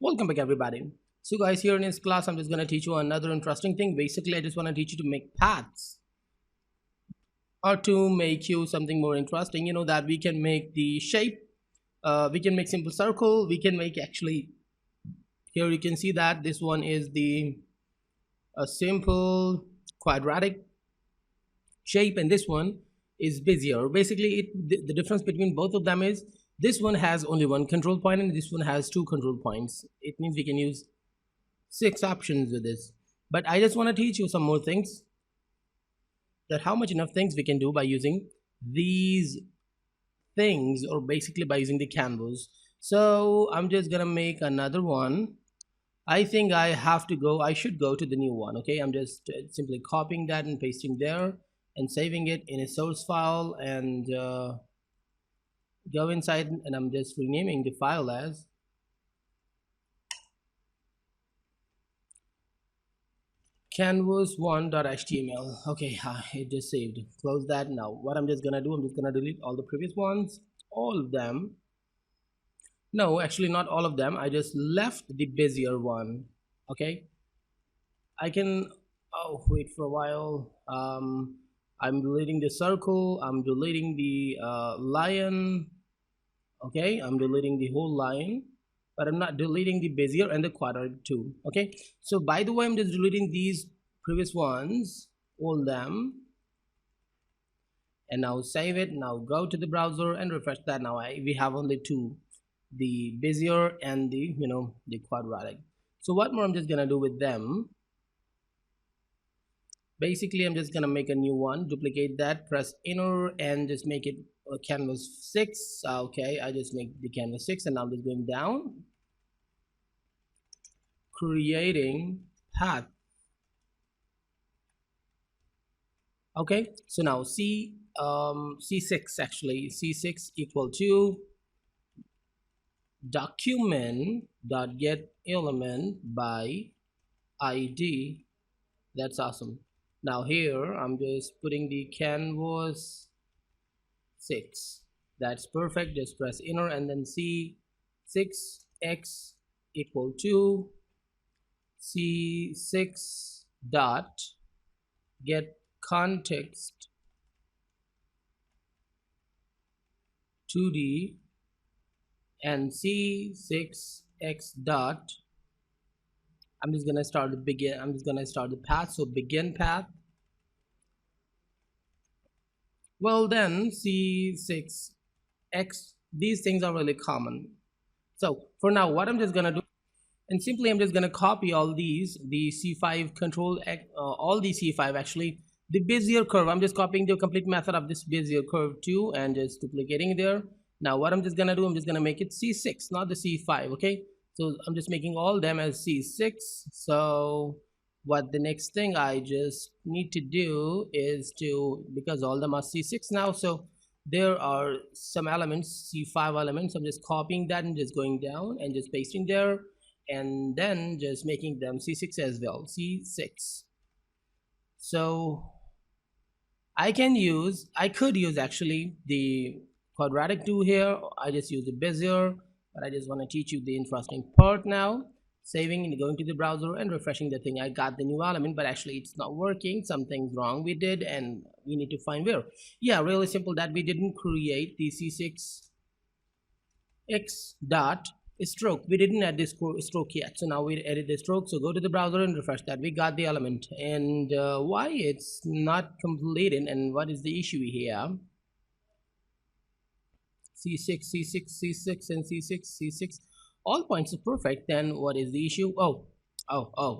Welcome back everybody. So guys, here in this class I'm just going to teach you another interesting thing. Basically I just want to teach you to make paths or to make you something more interesting. You know that we can make the shape, we can make simple circle, we can make actually, here you can see that this one is the a simple quadratic shape and this one is busier. Basically the difference between both of them is this one has only one control point and this one has two control points. It means we can use six options with this, but I just want to teach you some more things, that how much enough things we can do by using these things, or basically by using the canvas. So I'm just gonna make another one. I think I should go to the new one. Okay, I'm just simply copying that and pasting there and saving it in a source file and go inside, and I'm just renaming the file as canvas1.html. Okay, it just saved. Close that. Now what I'm just gonna do, I'm just gonna delete all the previous ones, all of them. No, actually not all of them. I just left the busier one. Okay, I can, oh wait for a while. I'm deleting the circle, I'm deleting the lion. Okay, I'm deleting the whole line, but I'm not deleting the bezier and the quadratic too. Okay, so by the way, I'm just deleting these previous ones, all them, and now save it. Now go to the browser and refresh that. Now we have only two, the bezier and the the quadratic. So what more I'm just gonna do with them, basically I'm just gonna make a new one, duplicate that, press enter, and just make it canvas 6. Okay, I just make the canvas 6, and now I'm just going down, creating path. Okay, so now c6, actually c6 equal to document dot get element by id. That's awesome. Now here I'm just putting the canvas 6. That's perfect. Just press enter, and then c6x equal to c6 dot get context 2d, and c6x dot, I'm just gonna start the path. So begin path. Well then c6x, these things are really common. So for now what I'm just gonna do, and simply I'm just gonna copy all these, the c5 control all the c5, actually the bezier curve, I'm just copying the complete method of this bezier curve too and just duplicating there. Now what I'm just gonna do, I'm just gonna make it c6, not the c5. Okay, so I'm just making all them as c6. So what the next thing I just need to do is to, because all them are c6 now, so there are some elements, c5 elements, I'm just copying that and just going down and just pasting there, and then just making them c6 as well, c6. So I could use actually the quadratic 2 here. I just use the bezier, but I just want to teach you the interesting part now. Saving and going to the browser and refreshing the thing. I got the new element, but actually it's not working. Something's wrong we did, and we need to find where. Yeah, really simple, that we didn't create the c6x dot stroke. We didn't add this stroke yet, so now we edit the stroke. So go to the browser and refresh that. We got the element, and why it's not completed and what is the issue here? c6 c6 c6 and c6 c6, all points are perfect. Then what is the issue? Oh,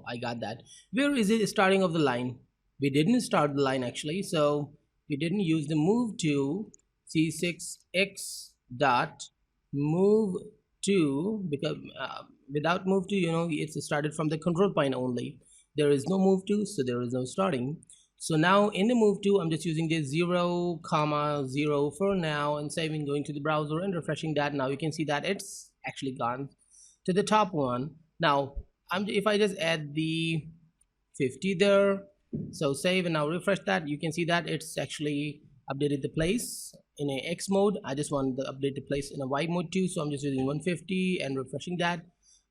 I got that. Where is it starting of the line? We didn't start the line actually, so we didn't use the move to c6x dot move to, because without move to, it's started from the control point only. There is no move to, so there is no starting. So now in the move to, I'm just using the 0, 0 for now, and saving, going to the browser and refreshing that. Now you can see that it's actually gone to the top one. Now if I just add the 50 there, so save and now refresh that, you can see that it's actually updated the place in a X mode. I just want to update the place in a Y mode too, so I'm just using 150 and refreshing that.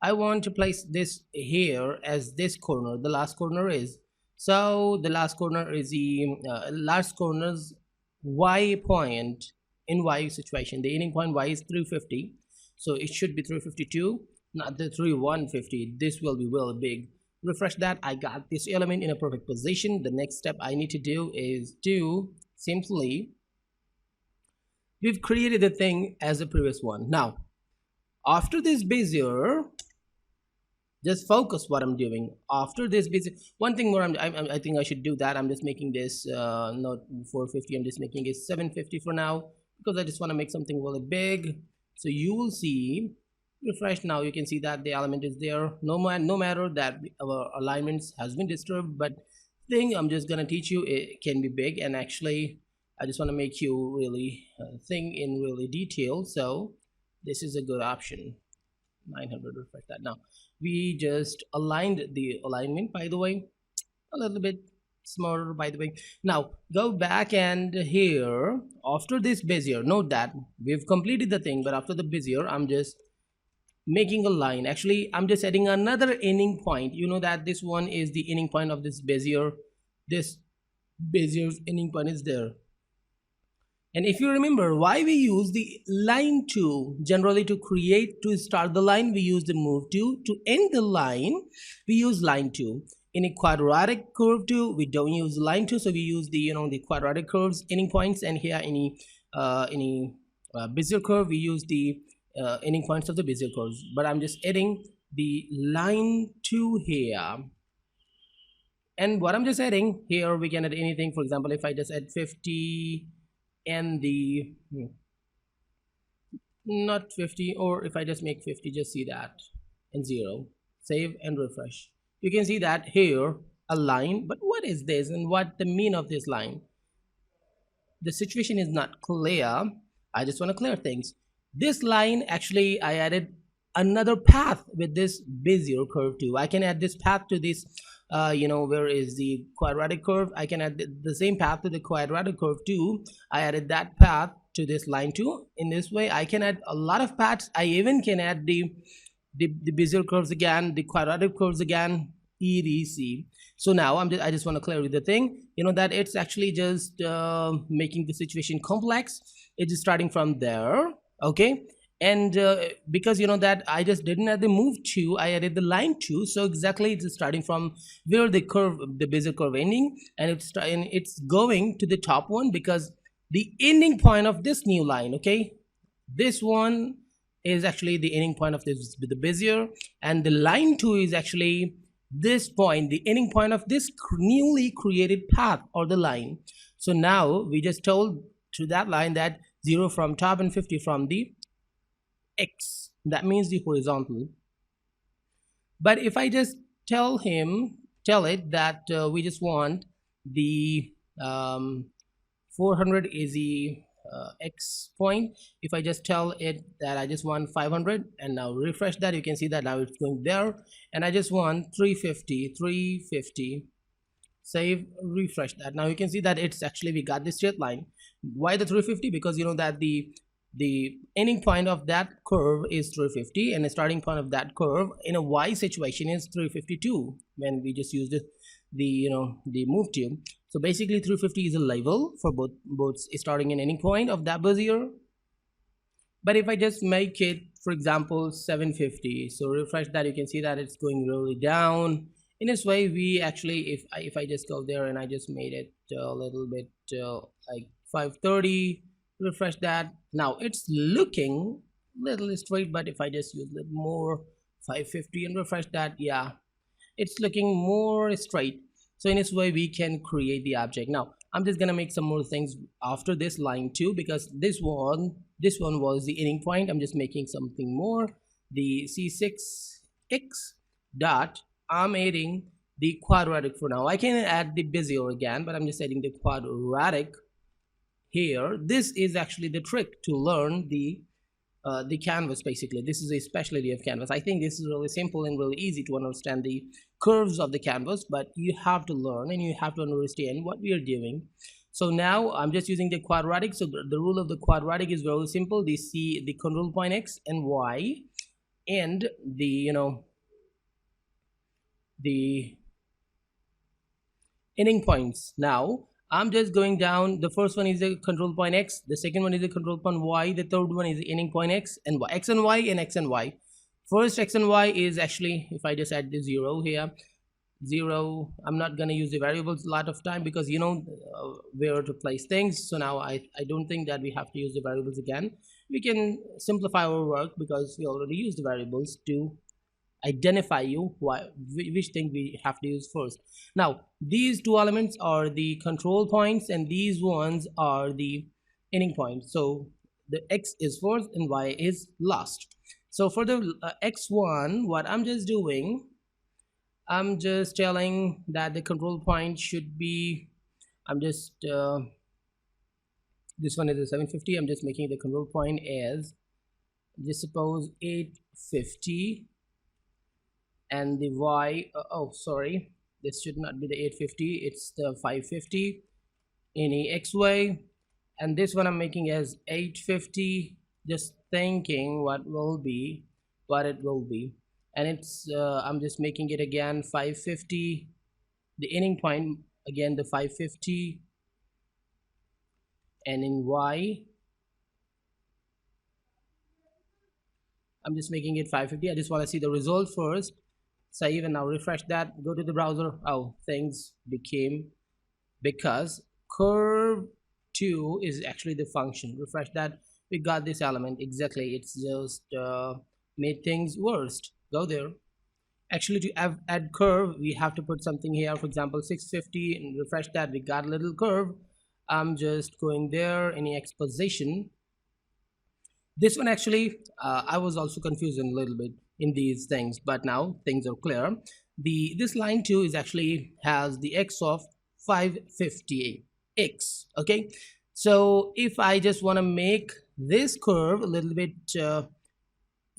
I want to place this here as this corner, the last corner is. So the last corner is the last corner's y point in y situation. The ending point y is 350. So it should be 352, not the 3150. This will be really big. Refresh that. I got this element in a perfect position. The next step I need to do is to simply, we've created the thing as the previous one. Now, after this Bezier, just focus what I'm doing after this basic. One thing more, I think I should do that. I'm just making this not 450, I'm just making it 750 for now, because I just want to make something really big. So you will see, refresh now, you can see that the element is there. No matter that our alignments has been disturbed, but thing I'm just gonna teach you, it can be big, and actually I just want to make you really think in really detail. So this is a good option. 900, refresh that. Now we just aligned the alignment, by the way, a little bit smaller, by the way. Now go back, and here after this Bezier, note that we've completed the thing, but after the Bezier I'm just making a line. Actually I'm just adding another ending point. You know that this one is the ending point of this Bezier. This Bezier's ending point is there. And if you remember why we use the line to generally to create, to start the line, we use the move to end the line, we use line to. In a quadratic curve too, we don't use line to, so we use the the quadratic curves ending points, and here any Bezier curve, we use the ending points of the Bezier curves. But I'm just adding the line to here. And what I'm just adding here, we can add anything. For example, if I just add 50 and the not 50, or if I just make 50, just see that, and 0, save and refresh, you can see that here a line. But what is this and what the mean of this line? The situation is not clear. I just want to clear things. This line, actually I added another path with this Bezier curve too. I can add this path to this where is the quadratic curve, I can add the same path to the quadratic curve too. I added that path to this line too. In this way I can add a lot of paths. I even can add the Bezier curves again, the quadratic curves again, etc. So now I just want to clear with the thing, that it's actually just making the situation complex. It is starting from there, okay? And because that I just didn't add the move to, I added the line to. So exactly it's starting from where the curve, the Bezier curve ending, and it's going to the top one, because the ending point of this new line, okay, this one is actually the ending point of this, the Bezier, and the line 2 is actually this point, the ending point of this newly created path or the line. So now we just told to that line that 0 from top and 50 from the X, that means the horizontal. But if I just tell it that we just want the 400 is the X point, if I just tell it that I just want 500, and now refresh that, you can see that now it's going there, and I just want 350, save, refresh that. Now you can see that it's actually, we got this straight line. Why the 350? Because that the ending point of that curve is 350, and the starting point of that curve in a Y situation is 352 when we just use the move to. So basically 350 is a level for both starting and ending point of that Bezier. But if I just make it, for example, 750, so refresh that, you can see that it's going really down. In this way, we actually, if I just go there and I just made it a little bit like 530, refresh that, now it's looking little straight. But if I just use a little more, 550, and refresh that, yeah, it's looking more straight. So in this way we can create the object. Now I'm just gonna make some more things after this line too, because this one was the ending point. I'm just making something more, the C6x dot, I'm adding the quadratic for now. I can add the Bezier again, but I'm just adding the quadratic here. This is actually the trick to learn the canvas. Basically this is a specialty of canvas. I think this is really simple and really easy to understand the curves of the canvas, but you have to learn and you have to understand what we are doing. So now I'm just using the quadratic. So the rule of the quadratic is very simple. The control point X and Y, and the the ending points. Now I'm just going down. The first one is the control point x, the second one is the control point y, the third one is the ending point x and y, x and y and x and y. First x and y is actually, if I just add the 0 here, 0, I'm not going to use the variables a lot of time because where to place things. So now I don't think that we have to use the variables again. We can simplify our work because we already used the variables to identify you which thing we have to use first. Now these two elements are the control points and these ones are the ending points. So the x is first and y is last. So for the x1, what I'm just doing, I'm just telling that the control point should be, I'm just this one is a 750. I'm just making the control point as, just suppose 850, and the y oh sorry, this should not be the 850, it's the 550 in a xy, and this one I'm making as 850, just thinking what it will be, and it's I'm just making it again 550, the ending point again the 550, and in y I'm just making it 550. I just want to see the result first. Save and now refresh that, go to the browser. Oh, things became, because curve 2 is actually the function. Refresh that, we got this element exactly. It's just made things worst. Go there. Actually, to add curve we have to put something here, for example 650, and refresh that, we got a little curve. I'm just going there, any exposition. This one actually I was also confused a little bit in these things, but now things are clear. This line 2 is actually has the x of 550x. Okay, so if I just want to make this curve a little bit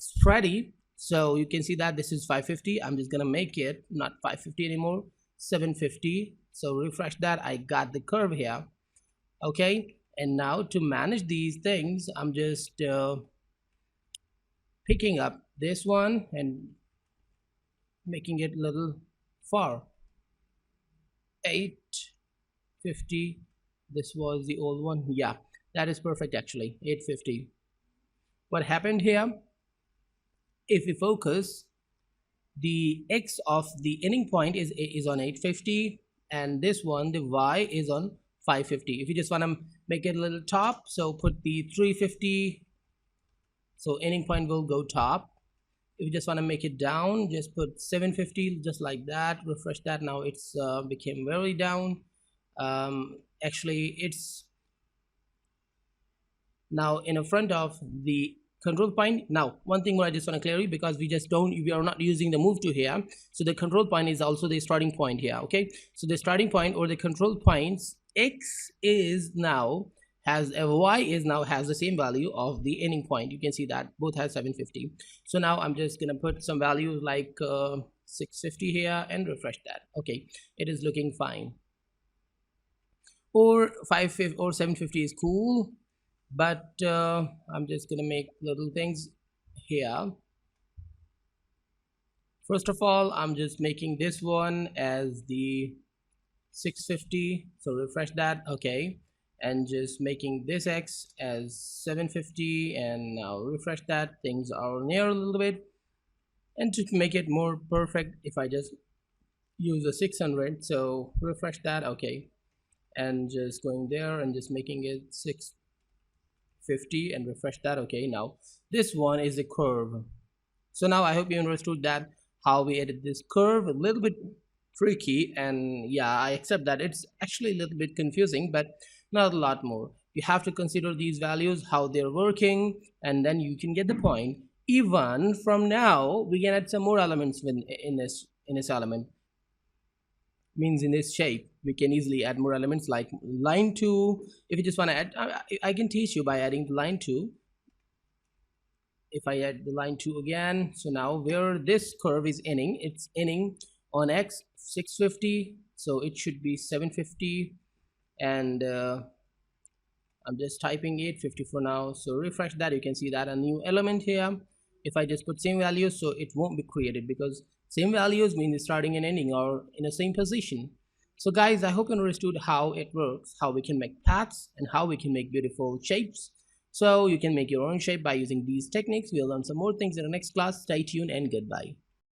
spready, so you can see that this is 550. I'm just gonna make it not 550 anymore, 750. So refresh that, I got the curve here. Okay, and now to manage these things I'm just picking up this one and making it a little far. 850, this was the old one, yeah, that is perfect. Actually 850. What happened here, if we focus, the x of the ending point is on 850, and this one the y is on 550. If you just want to make it a little top, so put the 350, so ending point will go top. If you just want to make it down, just put 750, just like that. Refresh that, now it's became very down. Actually it's now in front of the control point. Now one thing what I just want to clear you, because we are not using the move to here, so the control point is also the starting point here. Okay, so the starting point or the control points, x is now has a y is now has the same value of the ending point. You can see that both has 750. So now I'm just gonna put some values like 650 here and refresh that. Okay, it is looking fine. Or 550 or 750 is cool, but I'm just gonna make little things here. First of all, I'm just making this one as the 650, so refresh that. Okay, and just making this x as 750, and now refresh that. Things are near a little bit, and to make it more perfect, if I just use a 600, so refresh that. Okay, and just going there and just making it 650 and refresh that. Okay, now this one is a curve. So now I hope you understood that how we edit this curve. A little bit tricky, and yeah, I accept that it's actually a little bit confusing, but not a lot more. You have to consider these values, how they're working, and then you can get the point. Even from now we can add some more elements in this element, means in this shape we can easily add more elements like line 2. If you just want to add, I can teach you by adding line 2. If I add the line 2 again, so now where this curve is ending, it's ending on x 650, so it should be 750, and I'm just typing 850 for now. So refresh that, you can see that a new element here if I just put same values, so it won't be created because same values mean starting and ending are in the same position. So guys, I hope you understood how it works, how we can make paths and how we can make beautiful shapes. So you can make your own shape by using these techniques. We'll learn some more things in the next class. Stay tuned and goodbye.